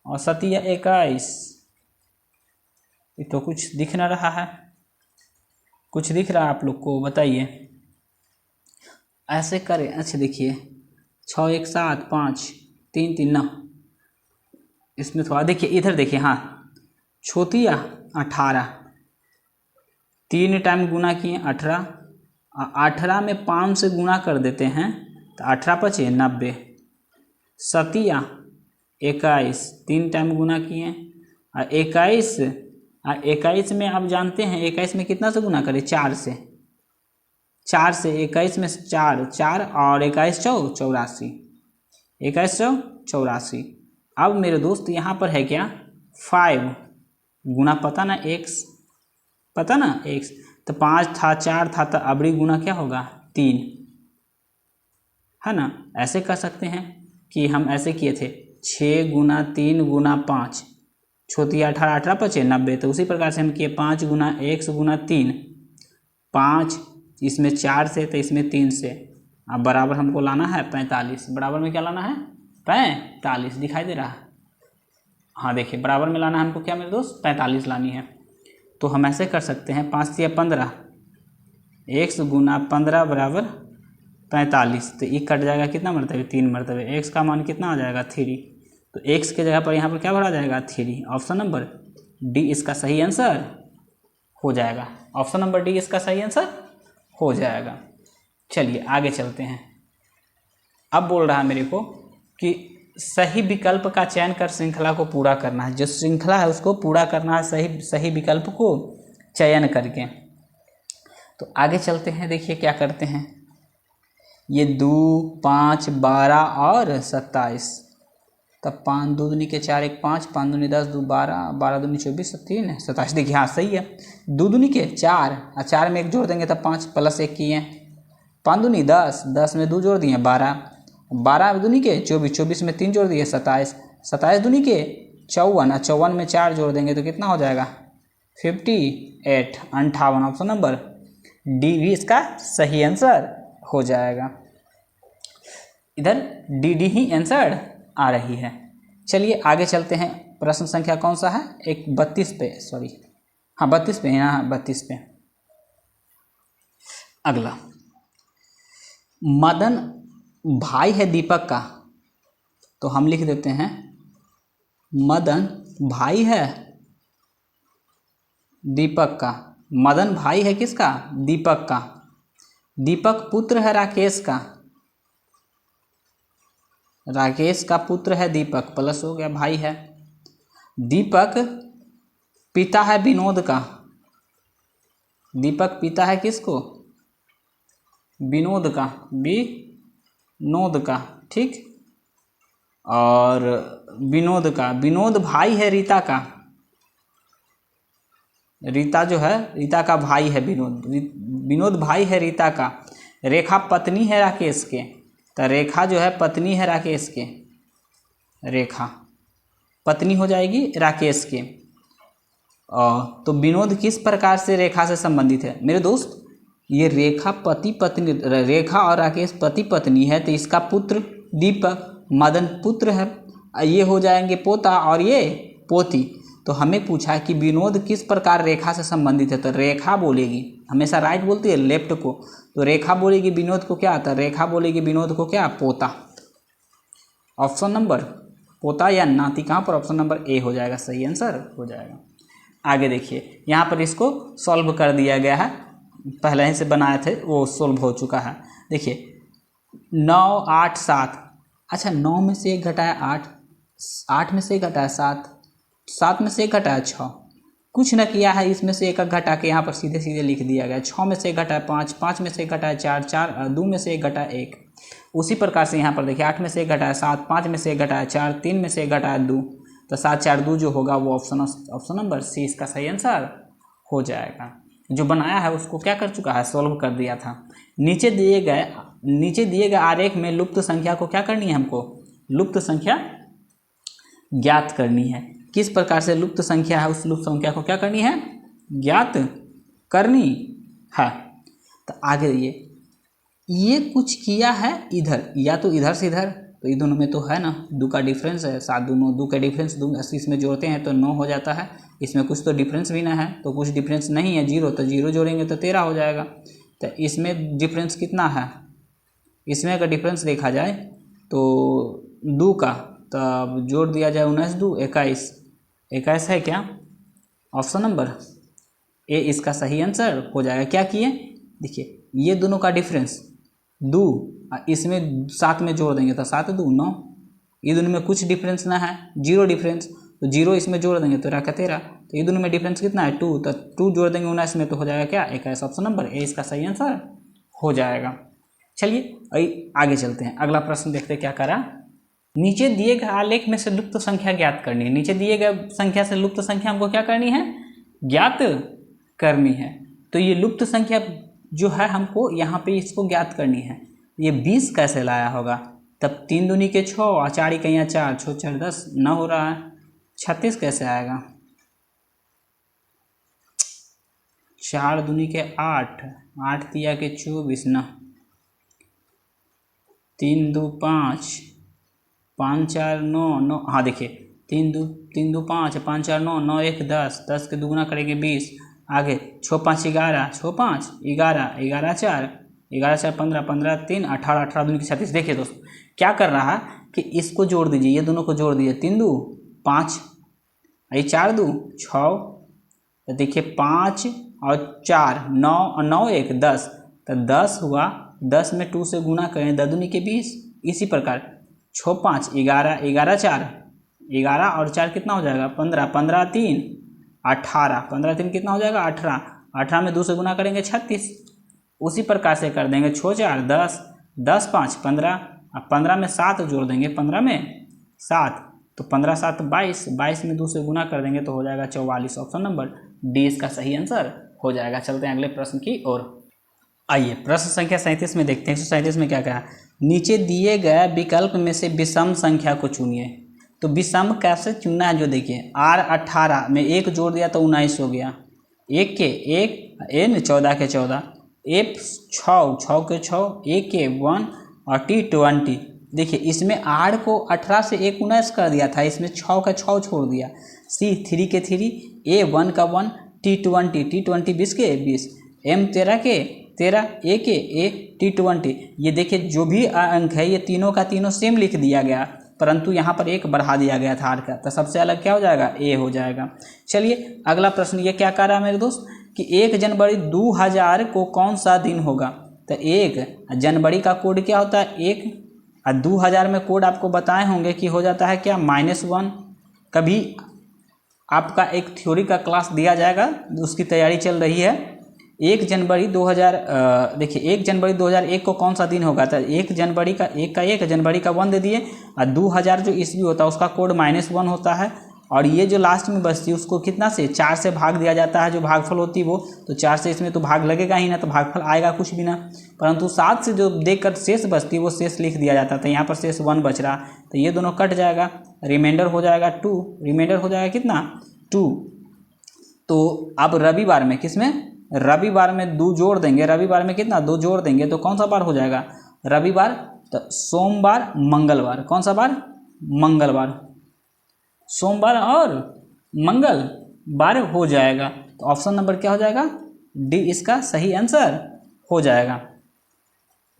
Speaker 1: और 21, ये तो कुछ दिख न रहा है। कुछ दिख रहा है आप लोग को? बताइए। ऐसे करें, अच्छा देखिए 6 1 7 5 3 3 9, इसमें थोड़ा देखिए, इधर देखिए, हाँ 18 3 टाइम गुना किए 18, 18 में 5 से गुना कर देते हैं तो 18 पचे 90, 21 3 टाइम गुना किए और 21 में आप जानते हैं 21 में कितना से गुना करें? 4 से 21 में 4 और 21 84, 21 84। अब मेरे दोस्त यहाँ पर है क्या? 5 गुना पता ना x, तो 5 था 4 था, तो अबरी गुना क्या होगा? 3, है ना। ऐसे कर सकते हैं कि हम ऐसे किए थे 6 गुना 3 गुना 5, 18 पचे 90, तो उसी प्रकार से हम किए 5 गुना 1 गुना 3, 5 इसमें 4 से तो इसमें 3 से। अब बराबर हमको लाना है 45। बराबर में क्या लाना है? 45 दिखाई दे रहा है? हाँ देखिए, बराबर में लाना है हमको क्या मेरे दोस्त? 45 लानी है। तो हम ऐसे कर सकते हैं 5 या 15, 1 गुना 15 बराबर 45, तो ये कट जाएगा कितना मरतबे? 3 मरतबे। x का मान कितना आ जाएगा? 3, तो x के जगह पर यहाँ पर क्या भरा जाएगा? 3। ऑप्शन नंबर डी इसका सही आंसर हो जाएगा। ऑप्शन नंबर डी इसका सही आंसर हो जाएगा। चलिए आगे चलते हैं। अब बोल रहा है मेरे को कि सही विकल्प का चयन कर श्रृंखला को पूरा करना है। जो श्रृंखला है उसको पूरा करना है सही विकल्प को चयन करके। तो आगे चलते हैं, देखिए क्या करते हैं। ये 2 5 12 और 27, तब 5 2 दूनी के 4 1 5, 5 दूनी 10 2 12, 12 दूनी 24 3 27। देखिए हाँ सही है। 2 दूनी के 4 और 4 में 1 जोड़ देंगे तब 5 प्लस 1 किए। 5 दूनी 10, 10 में 2 जोड़ दिए 12, 12 दूनी के 24, 24 में 3 जोड़ दिए 27, 27 दूनी के 54 और 54 में 4 जोड़ देंगे तो कितना हो जाएगा? 58 58 ऑप्शन नंबर डी भी इसका सही आंसर हो जाएगा। इधर डी डी ही आंसर आ रही है। चलिए आगे चलते हैं। प्रश्न संख्या कौन सा है? एक 32 पे, सॉरी हाँ 32 पे, यहाँ 32 पे। अगला, मदन भाई है दीपक का, तो हम लिख देते हैं मदन भाई है दीपक का। मदन भाई है किसका? दीपक का। दीपक पुत्र है राकेश का। राकेश का पुत्र है दीपक, प्लस हो गया भाई है। दीपक पिता है विनोद का। दीपक पिता है किसको? विनोद का, विनोद का, ठीक। और विनोद का, विनोद भाई है रीता का। रीता जो है, रीता का भाई है विनोद। विनोद भाई है रीता का। रेखा पत्नी है राकेश के, तो रेखा जो है पत्नी है राकेश के। रेखा पत्नी हो जाएगी राकेश के। तो विनोद किस प्रकार से रेखा से संबंधित है? मेरे दोस्त, ये रेखा पति पत्नी, रेखा और राकेश पति पत्नी है, तो इसका पुत्र दीपक, मदन पुत्र है, ये हो जाएंगे पोता और ये पोती। तो हमें पूछा है कि विनोद किस प्रकार रेखा से संबंधित है, तो रेखा बोलेगी, हमेशा राइट बोलती है लेफ्ट को, तो रेखा बोलेगी विनोद को क्या आता है? रेखा बोलेगी विनोद को क्या? पोता। ऑप्शन नंबर पोता या नाती, कहाँ पर? ऑप्शन नंबर ए हो जाएगा, सही आंसर हो जाएगा। आगे देखिए, यहाँ पर इसको सॉल्व कर दिया गया है, पहले ही से बनाए थे वो सॉल्व हो चुका है। देखिए 9 8 7, अच्छा 9 में से 1 घटाया 8, 8 में से 1 घटाया 7, 7 में से 1 घटाया 6, कुछ न किया है, इसमें से 1 घटा के यहाँ पर सीधे सीधे लिख दिया गया। 6 में से 1 घटाया 5, 5 में से 1 घटाया 4, 4 2 में से 1 घटाया 1। उसी प्रकार से यहाँ पर देखिए 8 में से 1 घटाया 7, 5 में से 1 घटाया 4, 3 में से 1 घटाया 2, तो 7 4 2 जो होगा वो ऑप्शन नंबर सी इसका सही आंसर हो जाएगा। जो बनाया है उसको क्या कर चुका है? सॉल्व कर दिया था। नीचे दिए गए आरेख में लुप्त संख्या को क्या करनी है? हमको लुप्त संख्या ज्ञात करनी है। किस प्रकार से लुप्त संख्या है, उस लुप्त संख्या को क्या करनी है? ज्ञात करनी है। तो आगे ये कुछ किया है इधर, या तो इधर से इधर, तो ये दोनों में तो है ना 2 का डिफरेंस है, 7 2 9, 2 का डिफरेंस 2 इसमें जोड़ते हैं तो 9 हो जाता है। इसमें कुछ तो डिफरेंस भी ना है, तो कुछ डिफरेंस नहीं है, 0, तो 0 जोड़ेंगे तो 13 हो जाएगा। तो इसमें डिफरेंस कितना है? इसमें अगर डिफरेंस देखा जाए तो 2 का, तब जोड़ दिया जाए 19 2 21, 21 है क्या? ऑप्शन नंबर ए इसका सही आंसर हो जाएगा। क्या किए? देखिए ये दोनों का डिफरेंस 2, इसमें 7 में जोड़ देंगे तो 7 2 9, ये दोनों में कुछ डिफरेंस ना है, 0 डिफरेंस, तो 0 इसमें जोड़ देंगे तो रहा 13, तो ये दोनों में डिफरेंस कितना है? 2, तो 2 जोड़ देंगे 19 में तो हो जाएगा क्या? 21। ऑप्शन नंबर ए इसका सही आंसर हो जाएगा। चलिए आगे चलते हैं। अगला प्रश्न देखते हैं क्या करा। नीचे दिए गए आलेख में से लुप्त संख्या ज्ञात करनी है। नीचे दिए गए संख्या से लुप्त संख्या हमको क्या करनी है? ज्ञात करनी है। तो ये लुप्त संख्या जो है हमको यहाँ पे इसको ज्ञात करनी है। ये 20 कैसे लाया होगा? तब 3 दूनी के 6 और 4 इकाइयाँ 4, 6 4 10 न हो रहा है। 36 कैसे आएगा? 4 दूनी के 8, 8 तिया के 24 न, 3 2 5, 5 4 9 9, हाँ देखिए 3 2 5, 5 4 9, 9 1 10, 10 के दुगुना करेंगे 20। आगे 6 5 11, 6 5 11, 11 4, 11 4 15, 15 3 18, 18 दूनी के 36। देखिए दोस्तों क्या कर रहा है कि इसको जोड़ दीजिए, ये दोनों को जोड़ दीजिए। 3 2 5, 4 2 6, तो देखिए 5 और 4 9 और 9 1 10, तो 10 हुआ। 10 में 2 से गुना करें, 10 दूनी के 20। इसी प्रकार 6 5 11, 11 4, 11 और 4 कितना हो जाएगा? 15, 15 3 18, 15 3 कितना हो जाएगा? 18, 18 में 2 से गुना करेंगे 36। उसी प्रकार से कर देंगे 6 4 10, 10 5 15, अब 15 में 7 जोड़ देंगे, 15 में 7, तो 15 7 22, 22 में 2 से गुना कर देंगे तो हो जाएगा 44। ऑप्शन नंबर डी इसका सही आंसर हो जाएगा। चलते हैं अगले प्रश्न की ओर। आइए प्रश्न संख्या 37 में देखते हैं। 137 में क्या कहा? नीचे दिए गए विकल्प में से विषम संख्या को चुनिए। तो विषम कैसे चुनना है? जो देखिए R 18 में 1 जोड़ दिया तो 19 हो गया, एक के एक, एन 14 के 14, एफ 6 के 6, ए के 1 और टी 20। देखिए इसमें आर को 18 से 19 कर दिया था, इसमें 6 का 6 छोड़ दिया। सी 3 के 3, ए 1 का 1, टी 20 20 के 20, एम 13 के 13, ए के ए, टी 20। ये देखिए जो भी अंक है ये तीनों का तीनों सेम लिख दिया गया, परंतु यहाँ पर एक बढ़ा दिया गया था आर का, तो सबसे अलग क्या हो जाएगा, ए हो जाएगा। चलिए अगला प्रश्न ये क्या कह रहा है मेरे दोस्त कि 1 जनवरी 2000 को कौन सा दिन होगा। तो 1 जनवरी का कोड क्या होता है 1, और 2000 में कोड आपको बताए होंगे कि हो जाता है क्या -1। कभी आपका एक थ्योरी का क्लास दिया जाएगा, उसकी तैयारी चल रही है। 1 जनवरी 2000 देखिए 1 जनवरी 2001 को कौन सा दिन होगा, तो 1 जनवरी का 1 जनवरी का 1 दे दिए, और 2000 जो ईस्वी होता है उसका कोड -1 होता है, और ये जो लास्ट में बचती है उसको कितना से 4 से भाग दिया जाता है, जो भागफल होती है वो, तो 4 से इसमें तो भाग लगेगा ही ना, तो भागफल आएगा कुछ भी ना, परंतु 7 से जो देकर शेष बचती है वो शेष लिख दिया जाता है। तो यहाँ पर शेष 1 बच रहा, तो ये दोनों कट जाएगा, रिमाइंडर हो जाएगा 2, रिमाइंडर हो जाएगा कितना 2। तो अब रविवार में किसमें, रविवार में 2 जोड़ देंगे, रविवार में कितना 2 जोड़ देंगे तो कौन सा बार हो जाएगा रविवार, तो सोमवार मंगलवार, कौन सा बार मंगलवार, सोमवार और मंगलवार हो जाएगा। तो ऑप्शन नंबर क्या हो जाएगा डी इसका सही आंसर हो जाएगा।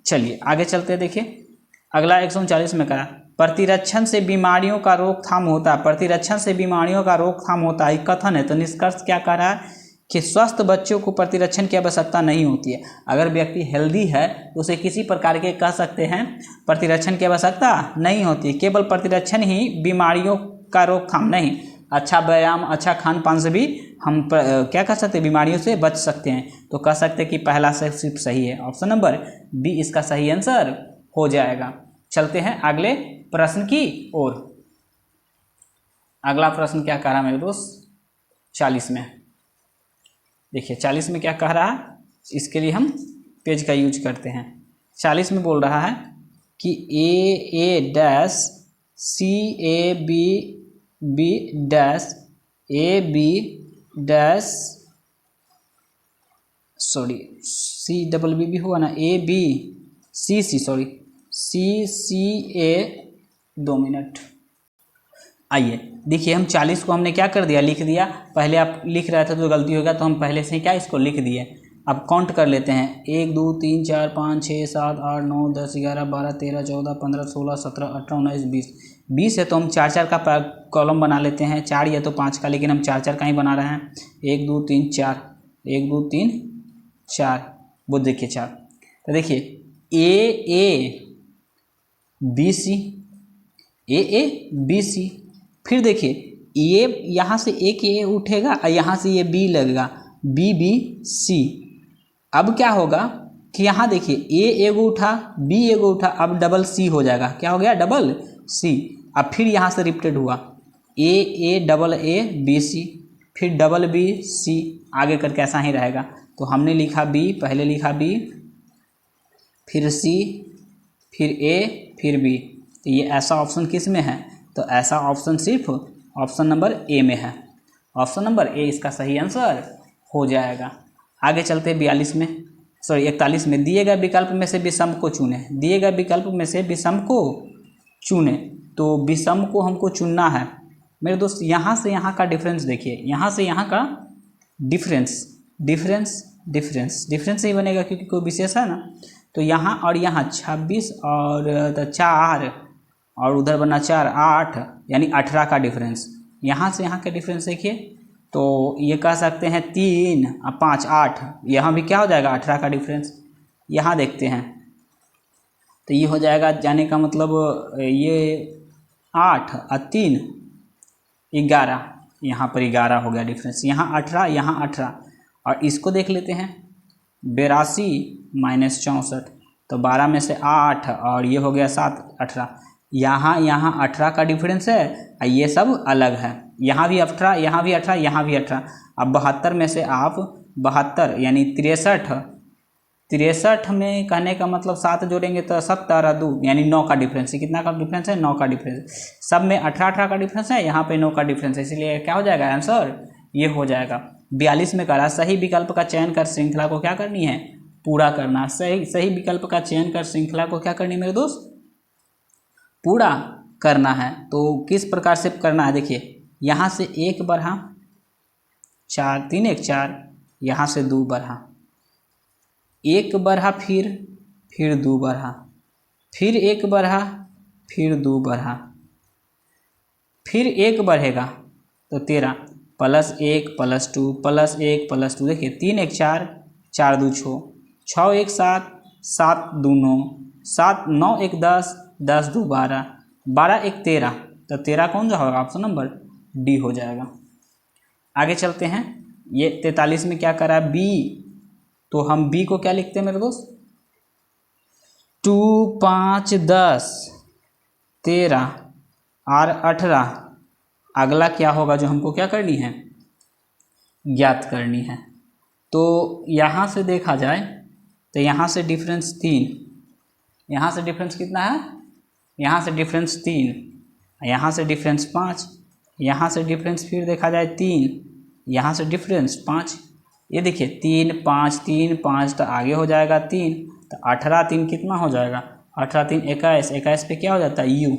Speaker 1: चलिए आगे चलते हैं, देखिए अगला 139 में कहा प्रतिरक्षण से बीमारियों का रोकथाम होता है, प्रतिरक्षण से बीमारियों का रोकथाम होता है कथन है, तो निष्कर्ष क्या कह रहा है कि स्वस्थ बच्चों को प्रतिरक्षण की आवश्यकता नहीं होती है। अगर व्यक्ति हेल्दी है तो उसे किसी प्रकार के कह सकते हैं प्रतिरक्षण की आवश्यकता नहीं होती, केवल प्रतिरक्षण ही बीमारियों का रोकथाम नहीं, अच्छा व्यायाम अच्छा खान पान से भी हम क्या कर सकते हैं बीमारियों से बच सकते हैं। तो कह सकते हैं कि पहला से सिर्फ सही है, ऑप्शन नंबर बी इसका सही आंसर हो जाएगा। चलते हैं अगले प्रश्न की ओर। अगला प्रश्न क्या कह रहा है मेरे दोस्त 40 में, देखिए 40 में क्या कह रहा है, इसके लिए हम पेज का यूज करते हैं। 40 में बोल रहा है कि A dash C A B dash A B dash sorry C double B भी हुआ ना, A B C C sorry C A 2 minute. आइए देखिए हम 40 को हमने क्या कर दिया लिख दिया, पहले आप लिख रहे थे तो गलती हो गया, तो हम पहले से क्या इसको लिख दिए। अब काउंट कर लेते हैं 1 2 3 4 5 6 7 8 9 10 11 12 13 14 15 16 17 18 19 20 है, तो हम 4 का कॉलम बना लेते हैं, 4 या तो 5 का, लेकिन हम 4 का ही बना रहे हैं। 1 2 3 4 1 2 3 4 वो देखिए 4। तो देखिए ए बी सी ए बी सी, फिर देखिए ये यहाँ से एक ए उठेगा और यहाँ से ये बी लगेगा बी बी सी। अब क्या होगा कि यहाँ देखिए ए एगो उठा बी एगो उठा, अब डबल सी हो जाएगा, क्या हो गया डबल सी। अब फिर यहाँ से रिपीटेड हुआ ए डबल ए बी सी, फिर डबल बी सी, आगे करके ऐसा ही रहेगा। तो हमने लिखा बी, पहले लिखा बी फिर सी फिर ए फिर बी, तो ये ऐसा ऑप्शन किस में है, तो ऐसा ऑप्शन सिर्फ ऑप्शन नंबर ए में है, ऑप्शन नंबर ए इसका सही आंसर हो जाएगा। आगे चलते हैं 41 में दिए गए विकल्प में से विषम को चुने, दिए गए विकल्प में से विषम को चुने, तो विषम को हमको चुनना है मेरे दोस्त। यहाँ से यहाँ का डिफरेंस देखिए, यहाँ से यहाँ का डिफरेंस ही बनेगा क्योंकि कोई विशेष है ना, तो यहाँ और यहाँ 26 और 4 और उधर बना 4 8 यानी 18 का डिफरेंस। यहाँ से यहाँ का डिफरेंस देखिए, तो ये कह सकते हैं 3 और 5 8, यहाँ भी क्या हो जाएगा 18 का डिफरेंस। यहाँ देखते हैं तो ये हो जाएगा, जाने का मतलब ये 8 और 3 11, यहाँ पर 11 हो गया डिफरेंस, यहाँ 18 यहाँ 18। और इसको देख लेते हैं 82 माइनस 64, तो 12 में से 8 और ये हो गया 7 18, यहाँ 18 का डिफरेंस है और ये सब अलग है, यहाँ भी 18 यहाँ भी 18 यहाँ भी 18। अब 72 में से आप 72 यानी 63 में कहने का मतलब 7 जोड़ेंगे तो 70 और 2 यानी 9 का डिफरेंस है। कितना का डिफरेंस है 9 का डिफरेंस, सब में 18 का डिफरेंस है, यहाँ पे 9 का डिफरेंस है, इसलिए क्या हो जाएगा आंसर ये हो जाएगा। 42 में करा, सही विकल्प का चयन कर श्रृंखला को क्या करनी है, पूरा करना। सही विकल्प का चयन कर श्रृंखला को क्या करनी है मेरे दोस्त, पूरा करना है। तो किस प्रकार से करना है, देखिए यहाँ से 1 बढ़ा, 4 3 1 4, यहाँ से 2 बढ़ा, 1 बढ़ा, फिर 2 बढ़ा, फिर 1 बढ़ा, फिर 2 बढ़ा, फिर 1 बढ़ेगा तो 13 +1 +2 +1 +2, देखिए 3 1 4, 4 2 6, 6 1 7, 7 2 9, 7 9 1 10, 10 2 12, 12 1 13, तो 13 कौन सा होगा, ऑप्शन नंबर डी हो जाएगा। आगे चलते हैं, ये 43 में क्या करा, बी, तो हम बी को क्या लिखते हैं मेरे दोस्त, 2 5 10 13 और 18। अगला क्या होगा जो हमको क्या करनी है, ज्ञात करनी है। तो यहाँ से देखा जाए तो यहाँ से डिफरेंस 3, यहाँ से डिफरेंस कितना है, यहाँ से डिफरेंस 3, यहाँ से डिफरेंस 5, यहाँ से डिफरेंस फिर देखा जाए 3, यहाँ से डिफरेंस 5, ये देखिए 3 5 3 5, तो आगे हो जाएगा 3, तो 18 3 कितना हो जाएगा, 18 3 21, 21 पे क्या हो जाता है यू,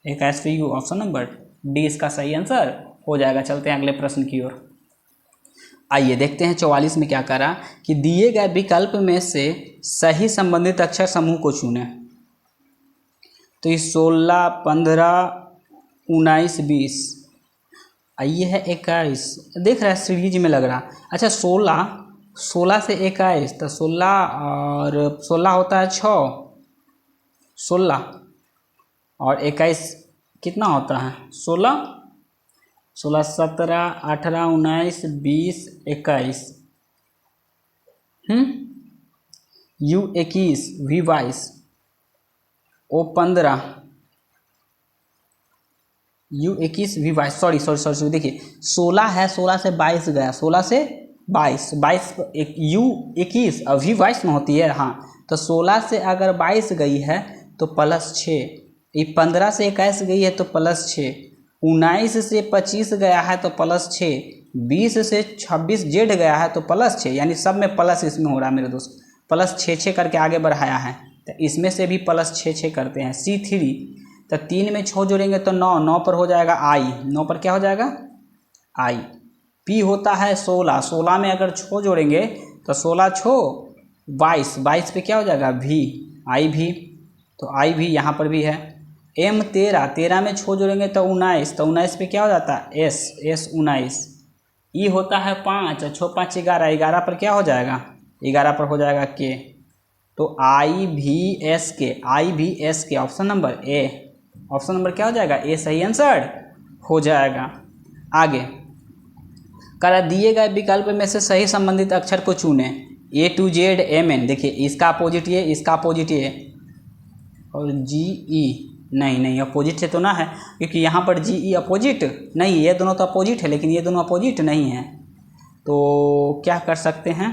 Speaker 1: 21 पे यू, ऑप्शन नंबर डी इसका सही आंसर हो जाएगा। चलते हैं अगले प्रश्न की ओर। आइए देखते हैं 44 में क्या करा कि दिए गए विकल्प में से सही संबंधित अक्षर समूह को चुने। तो ये 16 15 19 20, ये है 21, देख रहा है सीरीज में लग रहा। अच्छा 16 से 21, तो 16 और 16 होता है 6, 16 और 21 कितना होता है 16, 16 17 18 19 20 21, U 21 V 22 O 15, U 21 V 22, sorry देखिए 16 है, 16 से 22 गया, 16 से 22 U 21 और V 22 में होती है, हाँ। तो 16 से अगर 22 गई है तो +6, ये 15 से 21 गई है तो +6, 19 से 25 गया है तो +6, 20 से 26 जेड गया है तो +6, यानी सब में प्लस इसमें हो रहा है मेरे दोस्त, +6 करके आगे बढ़ाया है। तो इसमें से भी +6 करते हैं। C3, तो 3 में 6 जोड़ेंगे तो 9 पर हो जाएगा I, 9 पर क्या हो जाएगा I। P होता है 16 में अगर 6 जोड़ेंगे तो 16 6 22 पे क्या हो जाएगा V, I भी, तो I भी यहाँ पर भी है। M 13 में 6 जोड़ेंगे तो 19 पे क्या हो जाता है S 19। E होता है 5, 6 5 11 पर क्या हो जाएगा 11 पर हो जाएगा K, तो I भी S के option number A, option number क्या हो जाएगा A सही आंसर हो जाएगा। आगे करा दिए गए विकल्प में से सही संबंधित अक्षर को चुने, A to Z MN, देखिए इसका अपोजिट ये, इसका अपोजिट ये, और GE नहीं अपोजिट से तो ना है, क्योंकि यहाँ पर GE अपोजिट नहीं, ये दोनों तो अपोजिट है लेकिन ये दोनों अपोजिट नहीं है। तो क्या कर सकते हैं,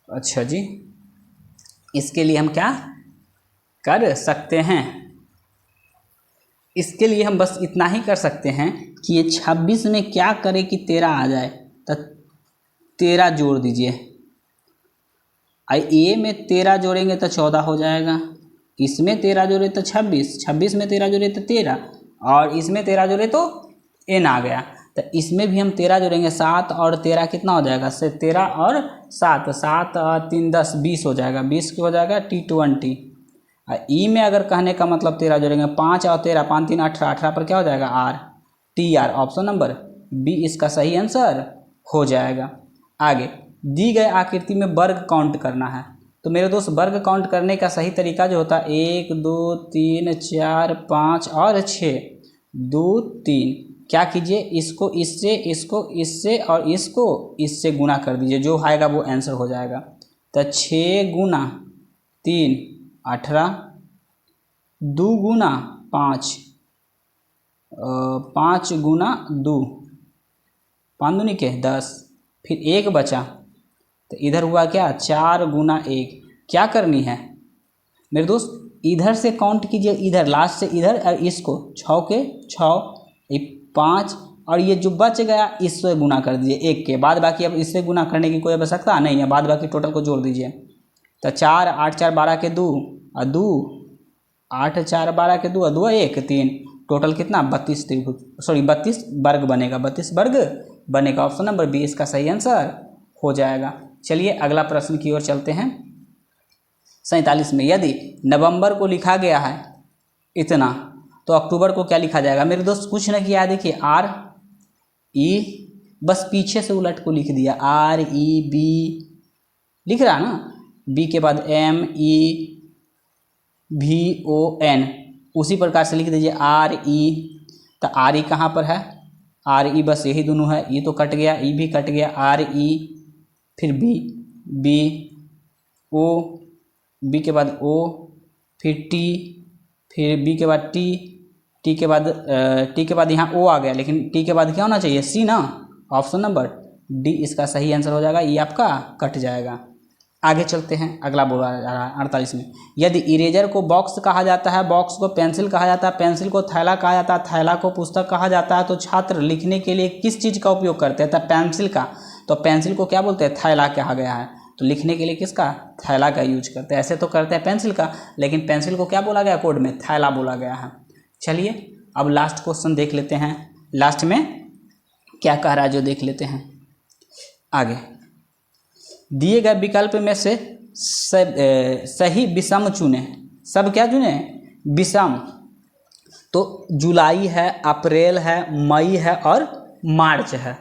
Speaker 1: अच्छा जी, इसके लिए हम क्या कर सकते हैं, इसके लिए हम बस इतना ही कर सकते हैं कि ये 26 में क्या करें कि 13 आ जाए, तो 13 जोड़ दीजिए। A में 13 जोड़ेंगे तो 14 हो जाएगा, इसमें 13 जोड़े तो 26 में 13 जोड़े तो 13, और इसमें 13 जोड़े तो N आ गया। तो इसमें भी हम 13 जोड़ेंगे, 7 और 13 कितना हो जाएगा, से 13 और 7, 7 और 3 10 20 हो जाएगा, 20 की हो जाएगा T20। और E में अगर कहने का मतलब 13 जोड़ेंगे, 5 और 13, 5 3 18, 18 पर क्या हो जाएगा R, TR, option number B इसका सही आंसर हो जाएगा। आगे दी गए आकृति में वर्ग काउंट करना है। तो मेरे दोस्त वर्ग काउंट करने का सही तरीका जो होता है 1 2 3 4 5 और 6, 2 3, क्या कीजिए इसको इससे और इसको इससे गुना कर दीजिए, जो आएगा वो आंसर हो जाएगा। तो 6 गुना 3 18, 2 गुना 5, 5 गुना 2, 5 दूनी के 10, फिर 1 बचा, तो इधर हुआ क्या 4 गुना 1। क्या करनी है मेरे दोस्त, इधर से काउंट कीजिए, इधर लास्ट से इधर, और इसको 6 के 6, 5 और ये जो बच गया इससे गुना कर दीजिए 1 के बाद, बाकी अब इससे गुना करने की कोई आवश्यकता नहीं है, बाद बाकी टोटल को जोड़ दीजिए। तो 4 8 4 12 के 2 और 2 8 4 12 के 2 और 2 1 3, टोटल कितना 32 त्रिभुज, सॉरी 32 वर्ग बनेगा, 32 वर्ग बनेगा। ऑप्शन नंबर बी इसका सही आंसर हो जाएगा। चलिए अगला प्रश्न की ओर चलते हैं। 47 में यदि नवंबर को लिखा गया है इतना, तो अक्टूबर को क्या लिखा जाएगा? मेरे दोस्त कुछ ना किया है, देखिए आर ई, बस पीछे से उलट को लिख दिया, आर ई बी लिख रहा ना, बी के बाद एम ई भी ओ एन, उसी प्रकार से लिख दीजिए आर ई। तो आर ई कहाँ पर है? आर ई बस यही दोनों है, ई तो कट गया, ई भी कट गया, आर ई फिर बी, बी ओ, बी के बाद ओ, फिर टी, फिर बी के बाद टी, टी के बाद यहाँ ओ आ गया, लेकिन टी के बाद क्या होना चाहिए? सी ना। ऑप्शन नंबर डी इसका सही आंसर हो जाएगा, ये आपका कट जाएगा। आगे चलते हैं, अगला बोला जा रहा है 48 में, यदि इरेजर को बॉक्स कहा जाता है, बॉक्स को पेंसिल कहा जाता है, पेंसिल को थैला कहा जाता है, थैला को पुस्तक कहा जाता है, तो छात्र लिखने के लिए किस चीज़ का उपयोग करते हैं? तो पेंसिल का। तो पेंसिल को क्या बोलते हैं? थैला कहा गया है, तो लिखने के लिए किसका? थैला का यूज करते हैं। ऐसे तो करते हैं पेंसिल का, लेकिन पेंसिल को क्या बोला गया कोड में? थैला बोला गया है। चलिए अब लास्ट क्वेश्चन देख लेते हैं, लास्ट में क्या कह रहा है जो देख लेते हैं। आगे दिए गए विकल्प में से सही विषम चुने। सब क्या चुने? विषम। तो जुलाई है, अप्रैल है, मई है और मार्च है।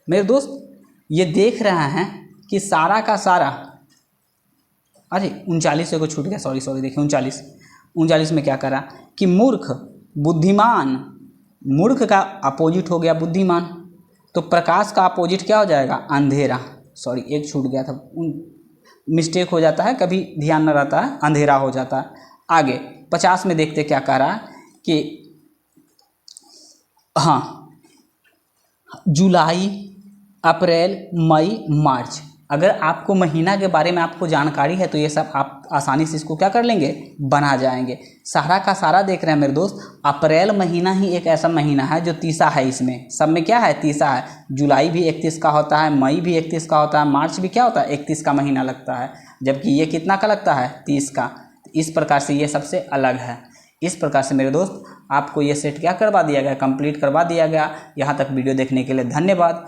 Speaker 1: मेरे दोस्त ये देख रहे हैं कि सारा का सारा, अरे 39 को छूट गया, सॉरी देखिए 39 में क्या करा कि मूर्ख बुद्धिमान, मूर्ख का अपोजिट हो गया बुद्धिमान, तो प्रकाश का अपोजिट क्या हो जाएगा? अंधेरा। सॉरी एक छूट गया था, मिस्टेक हो जाता है, कभी ध्यान न रहता है, अंधेरा हो जाता है। आगे 50 में देखते क्या कह रहा है कि हाँ, जुलाई, अप्रैल, मई, मार्च। अगर आपको महीना के बारे में आपको जानकारी है तो ये सब आप आसानी से इसको क्या कर लेंगे? बना जाएंगे। सारा का सारा देख रहे हैं मेरे दोस्त, अप्रैल महीना ही एक ऐसा महीना है जो तीसा है, इसमें सब में क्या है? तीसा है। जुलाई भी 31 का होता है, मई भी 31 का होता है, मार्च भी क्या होता है? 31 का महीना लगता है, जबकि ये कितना का लगता है? 30 का। इस प्रकार से ये सबसे अलग है। इस प्रकार से मेरे दोस्त आपको ये सेट क्या करवा दिया गया? कंप्लीट करवा दिया गया। यहाँ तक वीडियो देखने के लिए धन्यवाद।